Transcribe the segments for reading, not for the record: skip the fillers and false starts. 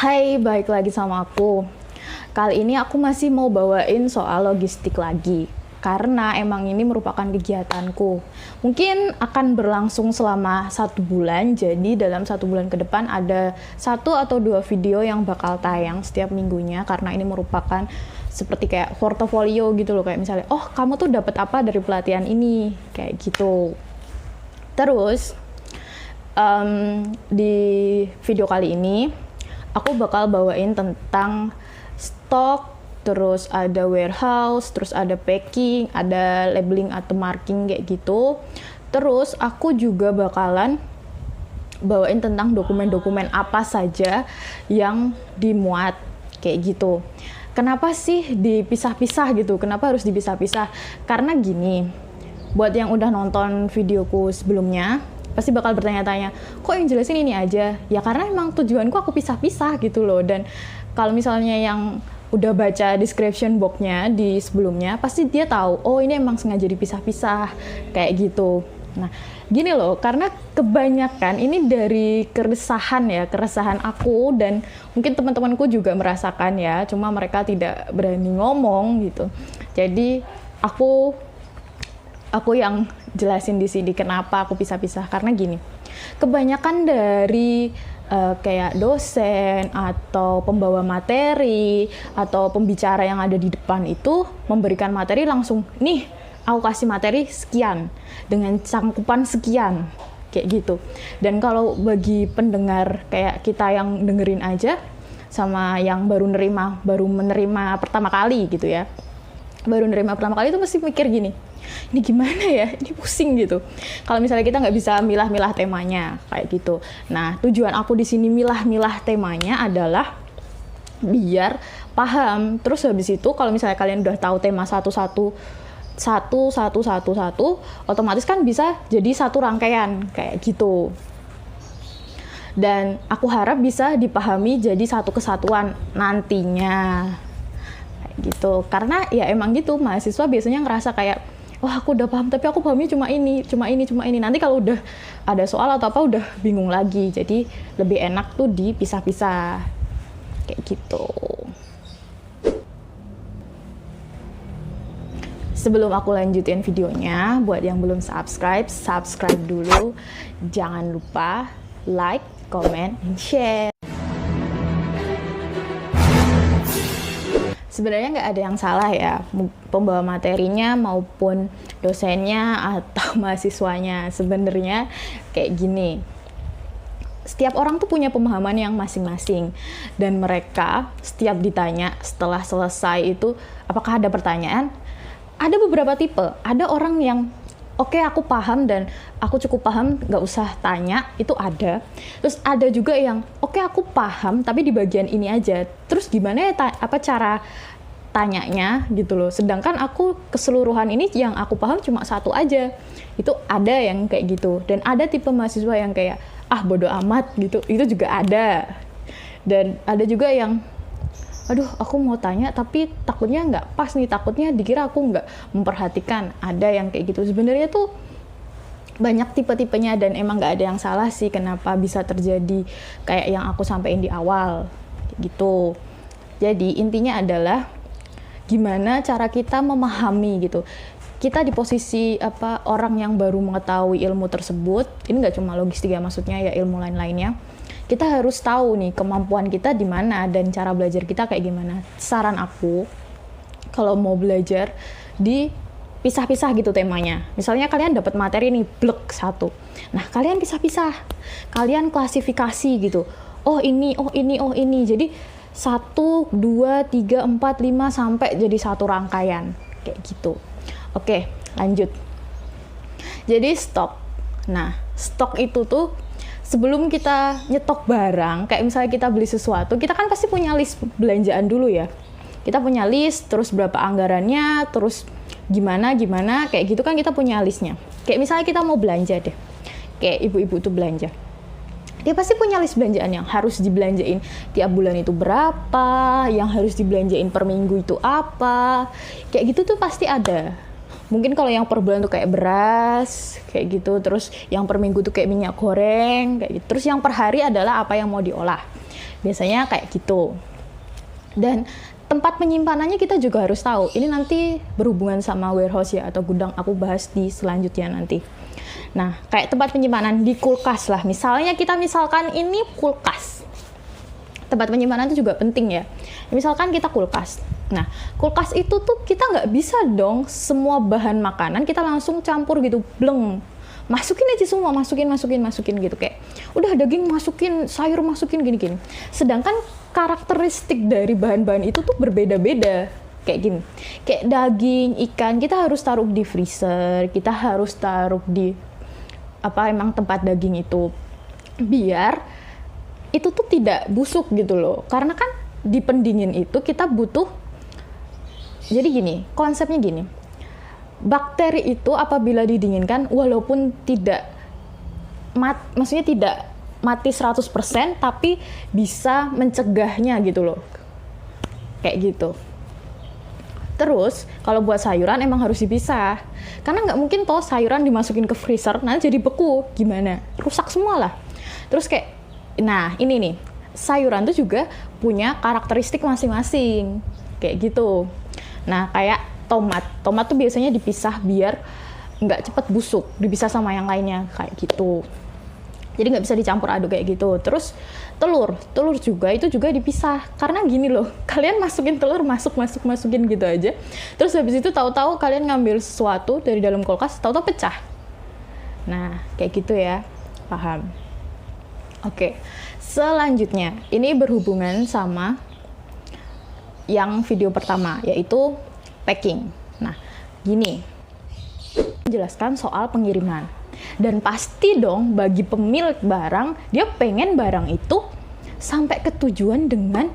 Hai, balik lagi sama aku. Kali ini aku masih mau bawain soal logistik lagi. Karena emang ini merupakan kegiatanku. Mungkin akan berlangsung selama 1 bulan, jadi dalam 1 bulan ke depan ada 1 atau 2 video yang bakal tayang setiap minggunya. Karena ini merupakan seperti kayak portofolio gitu loh. Kayak misalnya, oh kamu tuh dapat apa dari pelatihan ini? Kayak gitu. Terus, di video kali ini, aku bakal bawain tentang stok, terus ada warehouse, terus ada packing, ada labeling atau marking kayak gitu. Terus aku juga bakalan bawain tentang dokumen-dokumen apa saja yang dimuat kayak gitu. Kenapa sih dipisah-pisah gitu? Kenapa harus dipisah-pisah? Karena gini, buat yang udah nonton videoku sebelumnya, pasti bakal bertanya-tanya, kok yang jelasin ini aja? Ya karena emang tujuanku aku pisah-pisah gitu loh. Dan kalau misalnya yang udah baca description box-nya di sebelumnya, pasti dia tahu, oh ini emang sengaja dipisah-pisah, kayak gitu. Nah, gini loh, karena kebanyakan ini dari keresahan aku, dan mungkin teman-temanku juga merasakan ya, cuma mereka tidak berani ngomong gitu. Jadi, aku yang jelasin di sini kenapa aku pisah-pisah, karena gini, kebanyakan dari kayak dosen atau pembawa materi atau pembicara yang ada di depan itu memberikan materi langsung, nih aku kasih materi sekian dengan cangkupan sekian kayak gitu. Dan kalau bagi pendengar kayak kita yang dengerin aja sama yang baru menerima pertama kali gitu ya, baru nerima pertama kali itu pasti mikir gini, ini gimana ya, ini pusing gitu. Kalau misalnya kita nggak bisa milah-milah temanya kayak gitu. Nah, tujuan aku di sini milah-milah temanya adalah biar paham. Terus habis itu kalau misalnya kalian udah tahu tema satu, otomatis kan bisa jadi satu rangkaian kayak gitu. Dan aku harap bisa dipahami jadi satu kesatuan nantinya. Gitu, karena ya emang gitu, mahasiswa biasanya ngerasa kayak, wah aku udah paham tapi aku pahamnya cuma ini, nanti kalau udah ada soal atau apa udah bingung lagi. Jadi lebih enak tuh dipisah-pisah kayak gitu. Sebelum aku lanjutin videonya, buat yang belum subscribe dulu. Jangan lupa like, comment, and share. Sebenarnya nggak ada yang salah ya, pembawa materinya maupun dosennya atau mahasiswanya. Sebenarnya kayak gini, setiap orang tuh punya pemahaman yang masing-masing, dan mereka setiap ditanya setelah selesai itu apakah ada pertanyaan, ada beberapa tipe. Ada orang yang oke, aku paham dan aku cukup paham, nggak usah tanya, itu ada. Terus ada juga yang oke, aku paham tapi di bagian ini aja. Terus gimana ya apa cara tanyanya gitu loh. Sedangkan aku keseluruhan ini yang aku paham cuma satu aja. Itu ada yang kayak gitu. Dan ada tipe mahasiswa yang kayak bodo amat gitu. Itu juga ada. Dan ada juga yang aduh, aku mau tanya tapi takutnya nggak pas nih, takutnya dikira aku nggak memperhatikan. Ada yang kayak gitu. Sebenarnya tuh banyak tipe-tipenya, dan emang nggak ada yang salah sih kenapa bisa terjadi kayak yang aku sampaikan di awal gitu. Jadi intinya adalah gimana cara kita memahami gitu. Kita di posisi orang yang baru mengetahui ilmu tersebut, ini nggak cuma logistik ya, maksudnya ya ilmu lain-lainnya. Kita harus tahu nih kemampuan kita di mana dan cara belajar kita kayak gimana. Saran aku, kalau mau belajar dipisah-pisah gitu temanya. Misalnya kalian dapat materi nih, blek satu. Nah, kalian pisah-pisah. Kalian klasifikasi gitu. Oh ini. Jadi 1, 2, 3, 4, 5 sampai jadi satu rangkaian. Kayak gitu. Oke, lanjut. Jadi stok. Nah, stok itu tuh sebelum kita nyetok barang, kayak misalnya kita beli sesuatu, kita kan pasti punya list belanjaan dulu ya. Kita punya list, terus berapa anggarannya, terus gimana, kayak gitu kan kita punya listnya. Kayak misalnya kita mau belanja deh, kayak ibu-ibu tuh belanja. Dia pasti punya list belanjaan yang harus dibelanjain tiap bulan itu berapa, yang harus dibelanjain per minggu itu apa, kayak gitu tuh pasti ada. Mungkin kalau yang per bulan tuh kayak beras, kayak gitu. Terus yang per minggu tuh kayak minyak goreng, kayak gitu. Terus yang per hari adalah apa yang mau diolah. Biasanya kayak gitu. Dan tempat penyimpanannya kita juga harus tahu. Ini nanti berhubungan sama warehouse ya, atau gudang, aku bahas di selanjutnya nanti. Nah, kayak tempat penyimpanan di kulkas lah. Misalnya misalkan ini kulkas. Tempat penyimpanan itu juga penting ya. Misalkan kita kulkas. Nah, kulkas itu tuh kita nggak bisa dong semua bahan makanan kita langsung campur gitu, bleng. Masukin aja semua, masukin gitu, kayak udah daging masukin, sayur masukin, gini-gini. Sedangkan karakteristik dari bahan-bahan itu tuh berbeda-beda. Kayak gini, kayak daging, ikan, kita harus taruh di freezer, kita harus taruh di emang tempat daging itu, biar itu tuh tidak busuk gitu loh. Karena kan di pendingin itu kita butuh, jadi gini, konsepnya gini, bakteri itu apabila didinginkan, walaupun tidak maksudnya tidak mati 100%, tapi bisa mencegahnya gitu loh. Kayak gitu. Terus, kalau buat sayuran emang harus dipisah. Karena nggak mungkin toh sayuran dimasukin ke freezer, nanti jadi beku. Gimana? Rusak semua lah. Terus kayak, nah ini nih, sayuran tuh juga punya karakteristik masing-masing. Kayak gitu. Nah, kayak tomat tuh biasanya dipisah biar nggak cepet busuk, dipisah sama yang lainnya, kayak gitu. Jadi nggak bisa dicampur aduk kayak gitu. Terus telur juga itu juga dipisah, karena gini loh, kalian masukin telur masukin gitu aja, terus habis itu tahu-tahu kalian ngambil sesuatu dari dalam kulkas, tahu-tahu pecah. Nah, kayak gitu ya, paham? Oke, selanjutnya ini berhubungan sama yang video pertama, yaitu packing. Nah, gini, menjelaskan soal pengiriman. Dan pasti dong bagi pemilik barang, dia pengen barang itu sampai ke tujuan dengan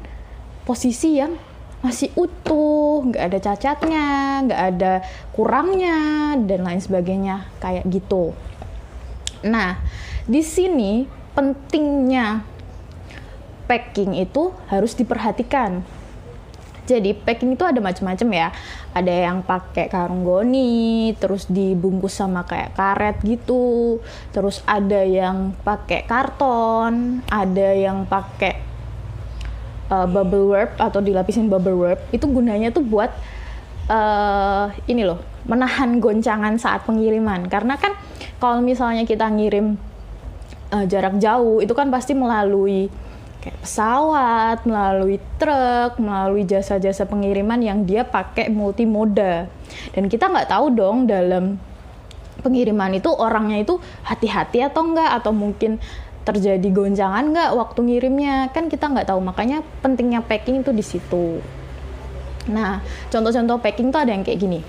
posisi yang masih utuh, nggak ada cacatnya, nggak ada kurangnya, dan lain sebagainya, kayak gitu. Nah, di sini pentingnya packing itu harus diperhatikan. Jadi packing itu ada macam-macam ya. Ada yang pakai karung goni, terus dibungkus sama kayak karet gitu. Terus ada yang pakai karton, ada yang pakai bubble wrap atau dilapisin bubble wrap. Itu gunanya tuh buat ini loh, menahan goncangan saat pengiriman. Karena kan kalau misalnya kita ngirim jarak jauh, itu kan pasti melalui kayak pesawat, melalui truk, melalui jasa-jasa pengiriman yang dia pakai multimoda. Dan kita nggak tahu dong dalam pengiriman itu orangnya itu hati-hati atau enggak, atau mungkin terjadi goncangan nggak waktu ngirimnya, kan kita nggak tahu. Makanya pentingnya packing itu di situ. Nah, contoh-contoh packing tuh ada yang kayak gini.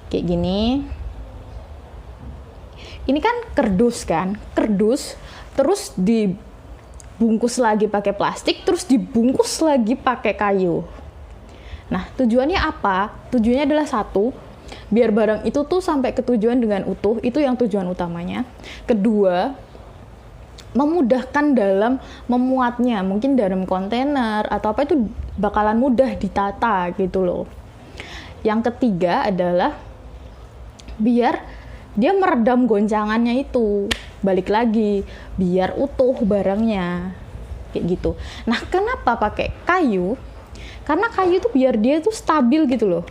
Kayak gini. Ini kan kerdus kan? Kerdus, terus dibungkus lagi pakai plastik, terus dibungkus lagi pakai kayu. Nah, tujuannya apa? Tujuannya adalah satu, biar barang itu tuh sampai ke tujuan dengan utuh, itu yang tujuan utamanya. Kedua, memudahkan dalam memuatnya, mungkin dalam kontainer atau apa, itu bakalan mudah ditata gitu loh. Yang ketiga adalah biar dia meredam goncangannya itu, balik lagi biar utuh barangnya kayak gitu. Nah, kenapa pakai kayu? Karena kayu itu biar dia tuh stabil gitu loh.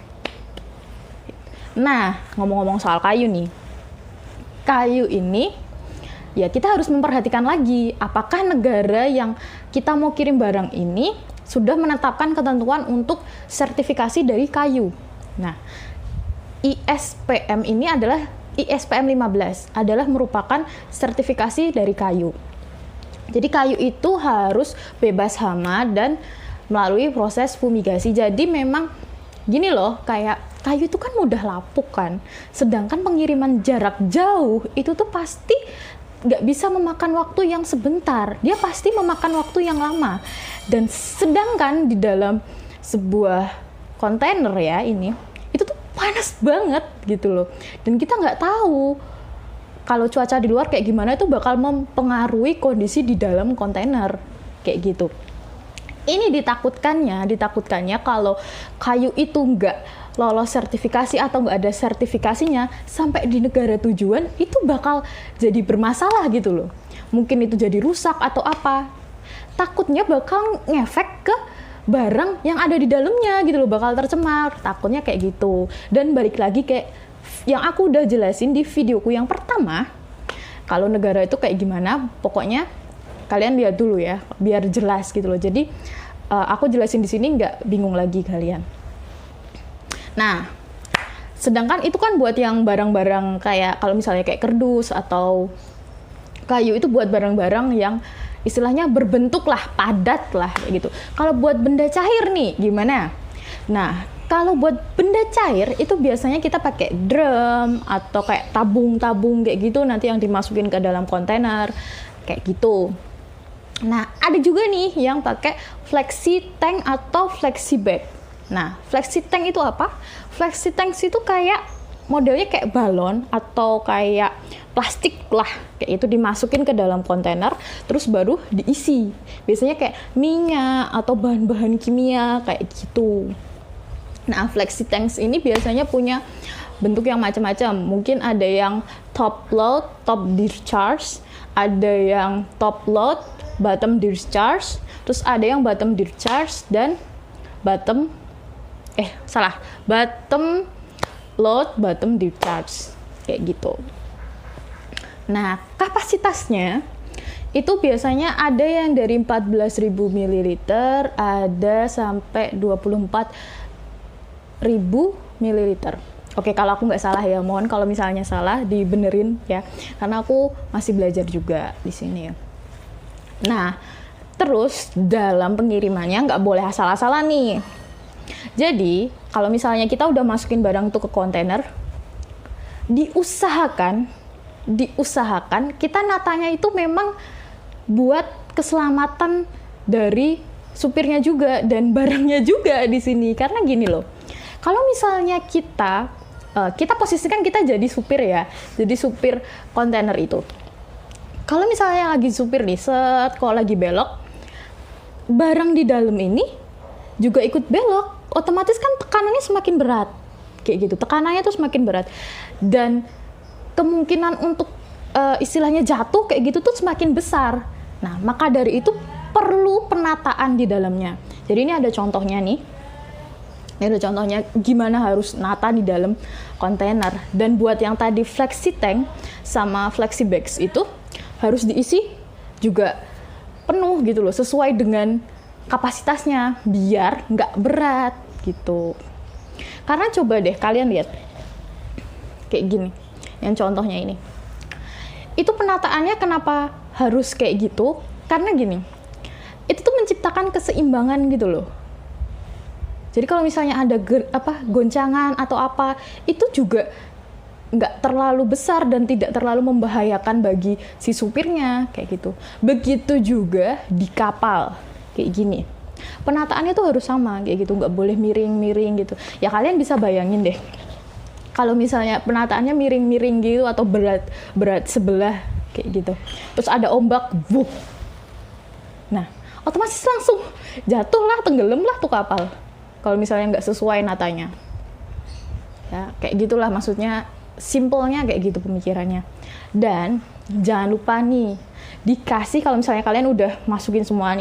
Nah, ngomong-ngomong soal kayu nih, kayu ini ya kita harus memperhatikan lagi, apakah negara yang kita mau kirim barang ini sudah menetapkan ketentuan untuk sertifikasi dari kayu. Nah, ISPM ini adalah ISPM 15 adalah merupakan sertifikasi dari kayu. Jadi kayu itu harus bebas hama dan melalui proses fumigasi. Jadi memang gini loh, kayak kayu itu kan mudah lapuk kan. Sedangkan pengiriman jarak jauh itu tuh pasti nggak bisa memakan waktu yang sebentar. Dia pasti memakan waktu yang lama. Dan sedangkan di dalam sebuah kontainer ya ini, itu tuh panas banget gitu loh. Dan kita nggak tahu kalau cuaca di luar kayak gimana, itu bakal mempengaruhi kondisi di dalam kontainer kayak gitu. Ini ditakutkannya kalau kayu itu nggak lolos sertifikasi atau nggak ada sertifikasinya, sampai di negara tujuan itu bakal jadi bermasalah gitu loh. Mungkin itu jadi rusak atau apa. takutnya bakal ngefek ke barang yang ada di dalamnya gitu loh, bakal tercemar, takutnya kayak gitu. Dan balik lagi kayak yang aku udah jelasin di videoku yang pertama, kalau negara itu kayak gimana, pokoknya kalian lihat dulu ya, biar jelas gitu loh. Jadi aku jelasin di sini nggak bingung lagi kalian. Nah, sedangkan itu kan buat yang barang-barang kayak kalau misalnya kayak kardus atau kayu, itu buat barang-barang yang istilahnya berbentuk lah, padat lah kayak gitu. Kalau buat benda cair nih gimana? Nah, kalau buat benda cair itu biasanya kita pakai drum atau kayak tabung-tabung kayak gitu, nanti yang dimasukin ke dalam kontainer kayak gitu. Nah, ada juga nih yang pakai flexi tank atau flexi bag. Nah, flexi tank itu apa? Flexi tank itu kayak modelnya kayak balon atau kayak plastik lah, kayak itu dimasukin ke dalam kontainer terus baru diisi. Biasanya kayak minyak atau bahan-bahan kimia kayak gitu. Nah, flexi tanks ini biasanya punya bentuk yang macam-macam. Mungkin ada yang top load, top discharge, ada yang top load, bottom discharge, terus ada yang bottom discharge dan bottom load, bottom discharge kayak gitu. Nah, kapasitasnya itu biasanya ada yang dari 14.000 ml, ada sampai 24.000 ml. Oke, kalau aku nggak salah ya, mohon kalau misalnya salah dibenerin ya, karena aku masih belajar juga di sini ya. Nah, terus dalam pengirimannya nggak boleh asal-asalan nih. Jadi, kalau misalnya kita udah masukin barang itu ke kontainer, diusahakan kita natanya itu memang buat keselamatan dari supirnya juga dan barangnya juga di sini. Karena gini loh, kalau misalnya kita posisikan kita jadi supir ya, jadi supir kontainer itu. Kalau misalnya lagi supir nih, kalau lagi belok, barang di dalam ini juga ikut belok, otomatis kan tekanannya semakin berat, kayak gitu. Tekanannya tuh semakin berat dan kemungkinan untuk istilahnya jatuh kayak gitu tuh semakin besar. Nah, maka dari itu perlu penataan di dalamnya. Jadi ini ada contohnya nih. Ini ada contohnya gimana harus nata di dalam kontainer. Dan buat yang tadi flexi tank sama flexi bags itu harus diisi juga penuh gitu loh, sesuai dengan kapasitasnya biar nggak berat gitu. Karena coba deh kalian lihat kayak gini, yang contohnya ini. Itu penataannya kenapa harus kayak gitu? Karena gini, itu tuh menciptakan keseimbangan gitu loh. Jadi kalau misalnya ada goncangan atau apa, itu juga nggak terlalu besar dan tidak terlalu membahayakan bagi si supirnya kayak gitu. Begitu juga di kapal kayak gini. Penataannya tuh harus sama kayak gitu, nggak boleh miring-miring gitu. Ya kalian bisa bayangin deh, kalau misalnya penataannya miring-miring gitu atau berat sebelah kayak gitu, terus ada ombak, wup. Nah, otomatis langsung jatuh lah, tenggelam lah tuh kapal. Kalau misalnya nggak sesuai natanya, ya kayak gitulah maksudnya. Simpelnya kayak gitu pemikirannya. Dan jangan lupa nih, dikasih kalau misalnya kalian udah masukin semua,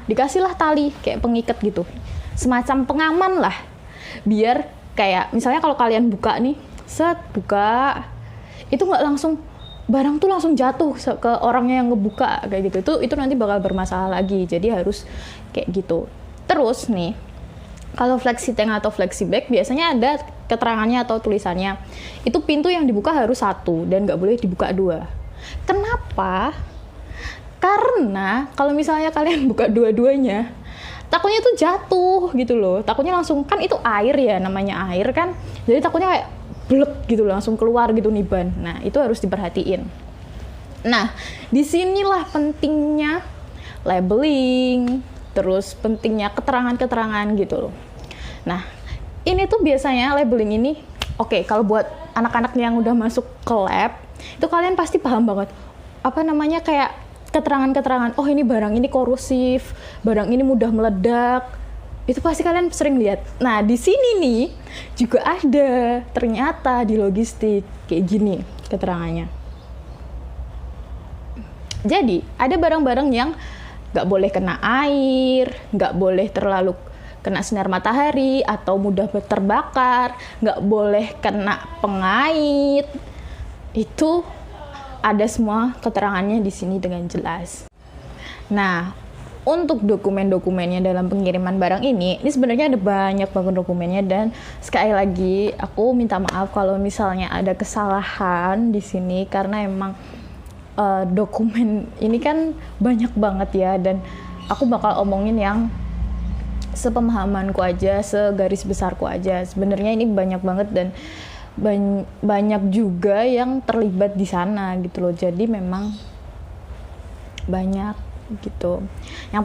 dikasihlah tali kayak pengikat gitu, semacam pengaman lah, biar kayak misalnya kalau kalian buka nih, buka, itu nggak langsung barang tuh langsung jatuh ke orangnya yang ngebuka kayak gitu. Itu nanti bakal bermasalah lagi. Jadi harus kayak gitu. Terus nih, kalau flexi tank atau flexi bag biasanya ada keterangannya atau tulisannya. Itu pintu yang dibuka harus 1 dan nggak boleh dibuka 2. Kenapa? Karena kalau misalnya kalian buka dua-duanya, takutnya tuh jatuh gitu loh. Takutnya langsung, kan itu air ya, namanya air kan. Jadi takutnya kayak blek gitu loh, langsung keluar gitu nih ban. Nah, itu harus diperhatiin. Nah, disinilah pentingnya labeling, terus pentingnya keterangan-keterangan gitu loh. Nah, ini tuh biasanya labeling ini, oke, kalau buat anak-anak yang udah masuk ke lab, itu kalian pasti paham banget. Apa namanya, kayak keterangan-keterangan, oh ini barang ini korosif, barang ini mudah meledak. Itu pasti kalian sering lihat. Nah, di sini nih juga ada ternyata di logistik kayak gini keterangannya. Jadi ada barang-barang yang nggak boleh kena air, nggak boleh terlalu kena sinar matahari atau mudah terbakar, nggak boleh kena pengait. Itu ada semua keterangannya di sini dengan jelas. Nah, untuk dokumen-dokumennya dalam pengiriman barang ini sebenarnya ada banyak banget dokumennya, dan sekali lagi aku minta maaf kalau misalnya ada kesalahan di sini karena emang dokumen ini kan banyak banget ya, dan aku bakal omongin yang sepemahamanku aja, segaris besarku aja. Sebenarnya ini banyak banget dan banyak juga yang terlibat di sana gitu loh. Jadi memang banyak gitu. Yang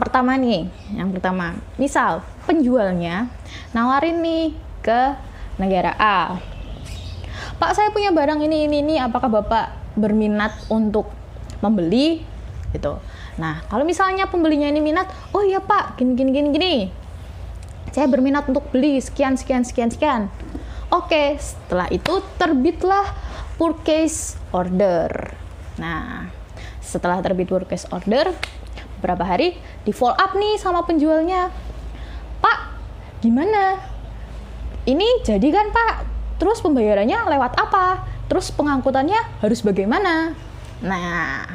pertama, misal penjualnya nawarin nih ke negara A. Pak, saya punya barang ini, apakah Bapak berminat untuk membeli gitu. Nah, kalau misalnya pembelinya ini minat, oh iya Pak, gini. Saya berminat untuk beli sekian. Oke, setelah itu terbitlah purchase order. Nah, setelah terbit purchase order, beberapa hari di follow up nih sama penjualnya. Pak, gimana? Ini jadi kan Pak? Terus pembayarannya lewat apa? Terus pengangkutannya harus bagaimana? Nah,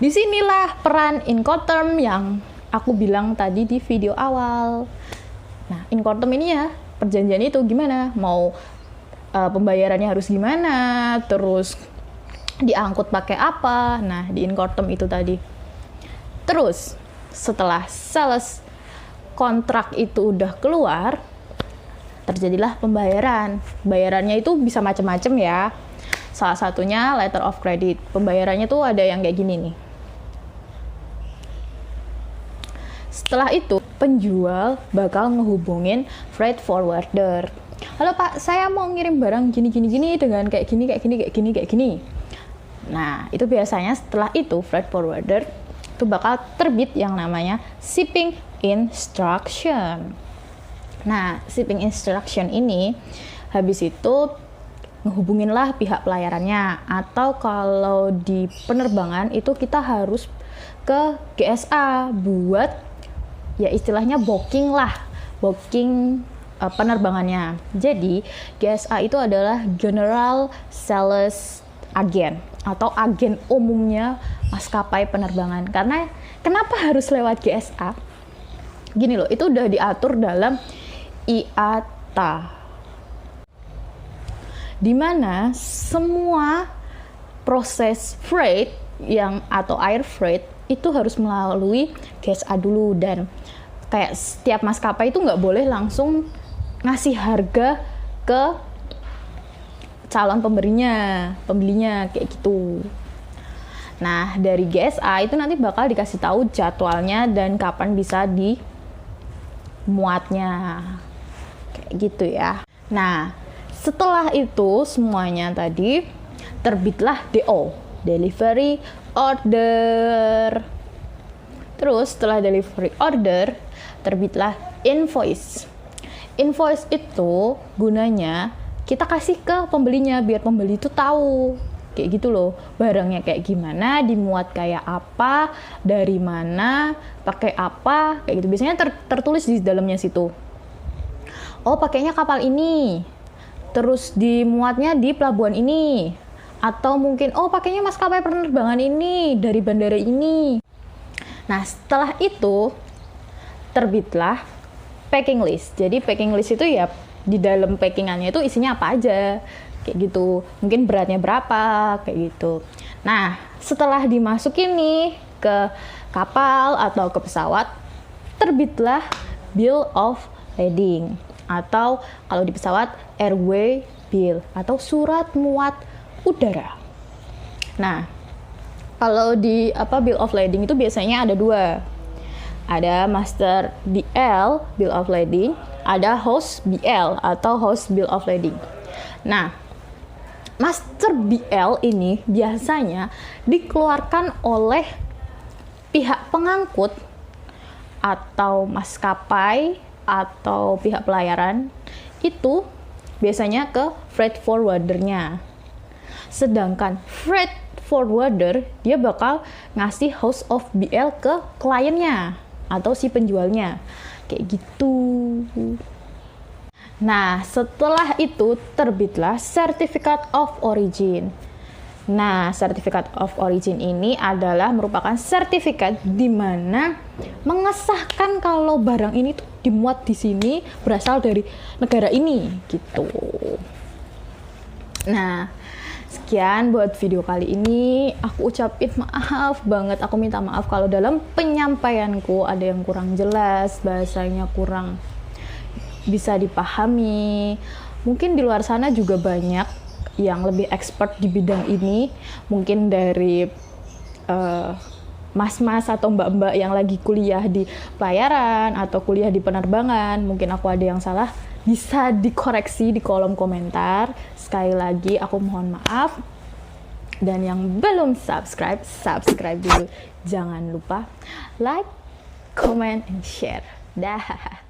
disinilah peran Incoterm yang aku bilang tadi di video awal. Nah, Incoterm ini ya, perjanjian itu gimana? Mau pembayarannya harus gimana? Terus diangkut pakai apa? Nah, di Incoterm itu tadi. Terus, setelah sales kontrak itu udah keluar, terjadilah pembayaran. Bayarannya itu bisa macam-macam ya. Salah satunya letter of credit. Pembayarannya tuh ada yang kayak gini nih. Setelah itu, penjual bakal ngehubungin freight forwarder. Halo Pak, saya mau ngirim barang gini dengan kayak gini. Nah, itu biasanya setelah itu freight forwarder itu bakal terbit yang namanya shipping instruction. Nah, shipping instruction ini habis itu ngehubunginlah pihak pelayarannya, atau kalau di penerbangan itu kita harus ke GSA buat ya istilahnya booking penerbangannya. Jadi GSA itu adalah General Sales Agent atau agen umumnya maskapai penerbangan. Karena kenapa harus lewat GSA? Gini loh, itu udah diatur dalam IATA, di mana semua proses freight atau air freight itu harus melalui GSA dulu, dan kayak setiap maskapai itu nggak boleh langsung ngasih harga ke calon pembelinya kayak gitu. Nah, dari GSA itu nanti bakal dikasih tahu jadwalnya dan kapan bisa dimuatnya kayak gitu ya. Nah, setelah itu semuanya tadi terbitlah DO, delivery order. Terus setelah delivery order terbitlah invoice. Invoice itu gunanya kita kasih ke pembelinya biar pembeli itu tahu kayak gitu loh, barangnya kayak gimana, dimuat kayak apa, dari mana, pakai apa, kayak gitu. Biasanya tertulis di dalamnya situ. Oh, pakainya kapal ini, terus dimuatnya di pelabuhan ini, atau mungkin pakainya maskapai penerbangan ini dari bandara ini. Nah, setelah itu terbitlah packing list. Jadi packing list itu ya di dalam packingannya itu isinya apa aja kayak gitu, mungkin beratnya berapa kayak gitu. Nah, setelah dimasukin nih ke kapal atau ke pesawat, terbitlah bill of lading, atau kalau di pesawat airway bill atau surat muat udara. Nah, kalau di bill of lading itu biasanya ada dua. Ada master BL, bill of lading, ada host BL atau host bill of lading. Nah, master BL ini biasanya dikeluarkan oleh pihak pengangkut atau maskapai atau pihak pelayaran, itu biasanya ke freight forwardernya. Sedangkan freight forwarder dia bakal ngasih host of BL ke kliennya atau si penjualnya. Kayak gitu. Nah, setelah itu terbitlah Certificate of Origin. Nah, Certificate of Origin ini adalah merupakan sertifikat di mana mengesahkan kalau barang ini tuh dimuat di sini berasal dari negara ini gitu. Nah, sekian buat video kali ini. Aku ucapin maaf banget. Aku minta maaf kalau dalam penyampaianku ada yang kurang jelas, bahasanya kurang bisa dipahami. Mungkin di luar sana juga banyak yang lebih expert di bidang ini. Mungkin dari mas-mas atau mbak-mbak yang lagi kuliah di pelayaran atau kuliah di penerbangan. Mungkin aku ada yang salah, bisa dikoreksi di kolom komentar. Sekali lagi aku mohon maaf. Dan yang belum subscribe, subscribe dulu. Jangan lupa like, comment, and share. Dah.